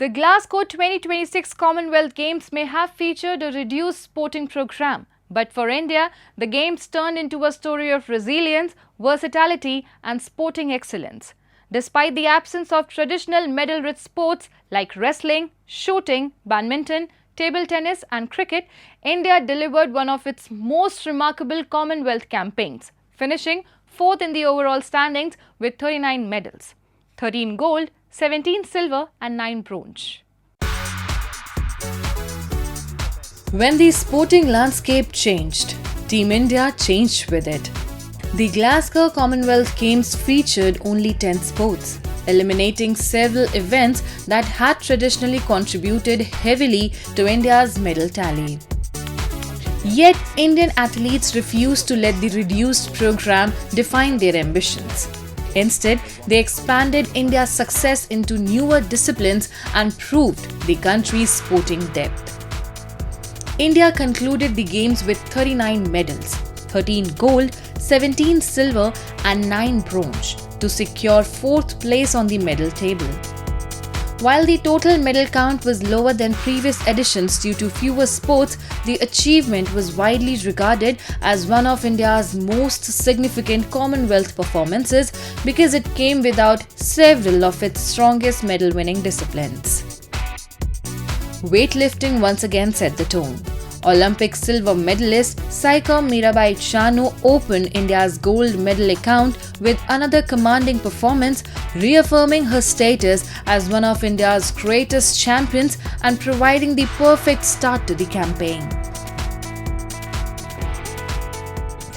The Glasgow 2026 Commonwealth Games may have featured a reduced sporting program, but for India, the Games turned into a story of resilience, versatility and sporting excellence. Despite the absence of traditional medal-rich sports like wrestling, shooting, badminton, table tennis and cricket, India delivered one of its most remarkable Commonwealth campaigns, finishing fourth in the overall standings with 39 medals, 13 gold, 17 silver and 9 bronze. When the sporting landscape changed, Team India changed with it. The Glasgow Commonwealth Games featured only 10 sports, eliminating several events that had traditionally contributed heavily to India's medal tally. Yet, Indian athletes refused to let the reduced program define their ambitions. Instead, they expanded India's success into newer disciplines and proved the country's sporting depth. India concluded the Games with 39 medals, 13 gold, 17 silver and 9 bronze to secure 4th place on the medal table. While the total medal count was lower than previous editions due to fewer sports, the achievement was widely regarded as one of India's most significant Commonwealth performances because it came without several of its strongest medal-winning disciplines. Weightlifting once again set the tone. Olympic silver medalist Saika Mirabai Chanu opened India's gold medal account with another commanding performance, reaffirming her status as one of India's greatest champions and providing the perfect start to the campaign.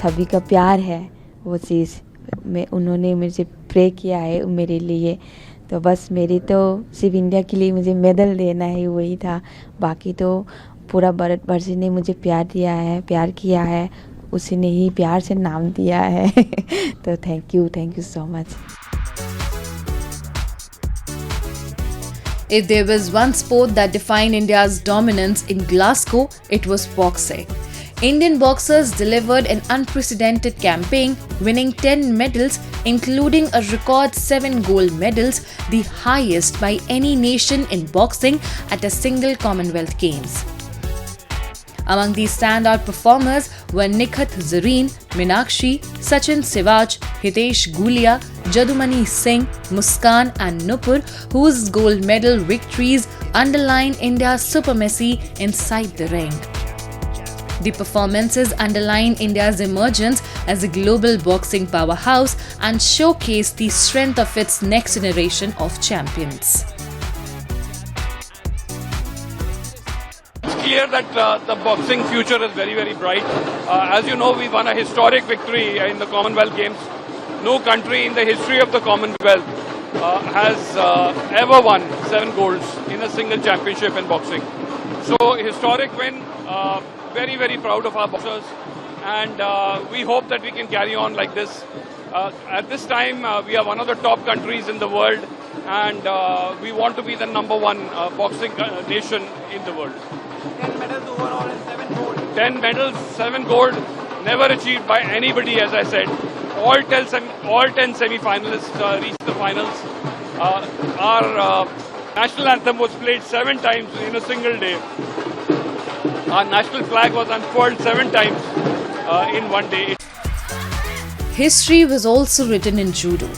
सभी का प्यार है वो चीज़ में उन्होंने मुझे pray किया है मेरे लिए तो बस मेरी तो सिर्फ इंडिया के लिए मुझे मेडल देना है वही था बाकी तो पूरा भारतवर्ष ने मुझे प्यार दिया है प्यार किया है उसी ने ही प्यार से नाम दिया है तो thank you so much. If there was one sport that defined India's dominance in Glasgow, it was boxing. Indian boxers delivered an unprecedented campaign, winning 10 medals, including a record 7 gold medals, the highest by any nation in boxing at a single Commonwealth Games. Among these standout performers were Nikhat Zareen, Meenakshi, Sachin Sivaj, Hitesh Gulia, Jadumani Singh, Muskan and Nupur, whose gold medal victories underline India's supremacy inside the ring. The performances underline India's emergence as a global boxing powerhouse and showcase the strength of its next generation of champions. It's clear that the boxing future is very, very bright. As you know, we won a historic victory in the Commonwealth Games. No country in the history of the Commonwealth has ever won 7 golds in a single championship in boxing. So, historic win. Very, very proud of our boxers, and we hope that we can carry on like this. At this time, we are one of the top countries in the world, and we want to be the #1 boxing nation in the world. 10 medals overall and 7 gold. 10 medals, 7 gold, never achieved by anybody, as I said. All 10 semi-finalists reached the finals. Our national anthem was played 7 times in a single day. Our national flag was unfurled 7 times in one day. History was also written in judo.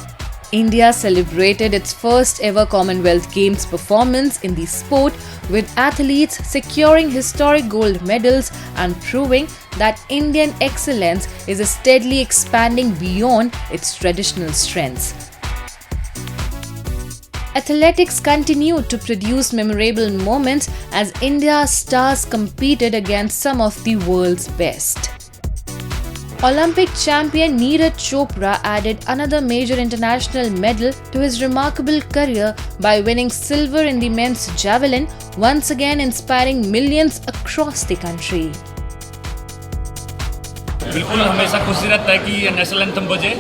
India celebrated its first ever Commonwealth Games performance in the sport, with athletes securing historic gold medals and proving that Indian excellence is steadily expanding beyond its traditional strengths. Athletics continued to produce memorable moments as India's stars competed against some of the world's best. Olympic champion Neeraj Chopra added another major international medal to his remarkable career by winning silver in the men's javelin, once again inspiring millions across the country. बिल्कुल हमेशा खुशी रहता है कि national anthem बजे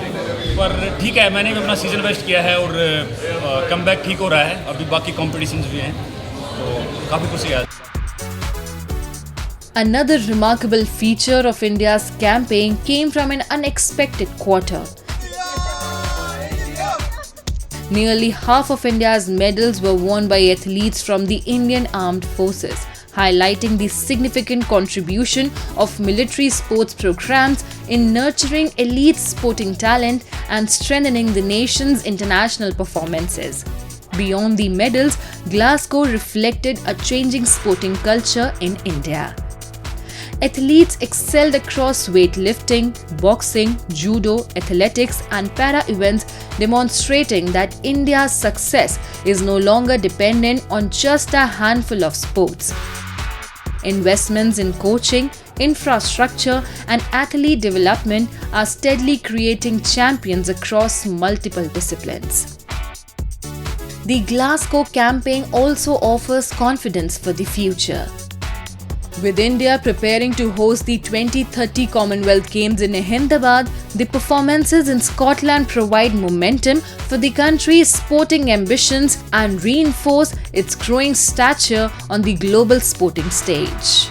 पर ठीक है मैंने भी अपना सीजन वेस्ट किया है और कमबैक ठीक हो रहा है अभी बाकी कॉम्पिटिशन्स भी हैं तो काफ़ी खुशी है. Another remarkable feature of India's campaign came from an unexpected quarter. Nearly half of India's medals were won by athletes from the Indian Armed Forces, highlighting the significant contribution of military sports programs in nurturing elite sporting talent and strengthening the nation's international performances. Beyond the medals, Glasgow reflected a changing sporting culture in India. Athletes excelled across weightlifting, boxing, judo, athletics, and para events, demonstrating that India's success is no longer dependent on just a handful of sports. Investments in coaching, infrastructure, and athlete development are steadily creating champions across multiple disciplines. The Glasgow campaign also offers confidence for the future. With India preparing to host the 2030 Commonwealth Games in Ahmedabad, the performances in Scotland provide momentum for the country's sporting ambitions and reinforce its growing stature on the global sporting stage.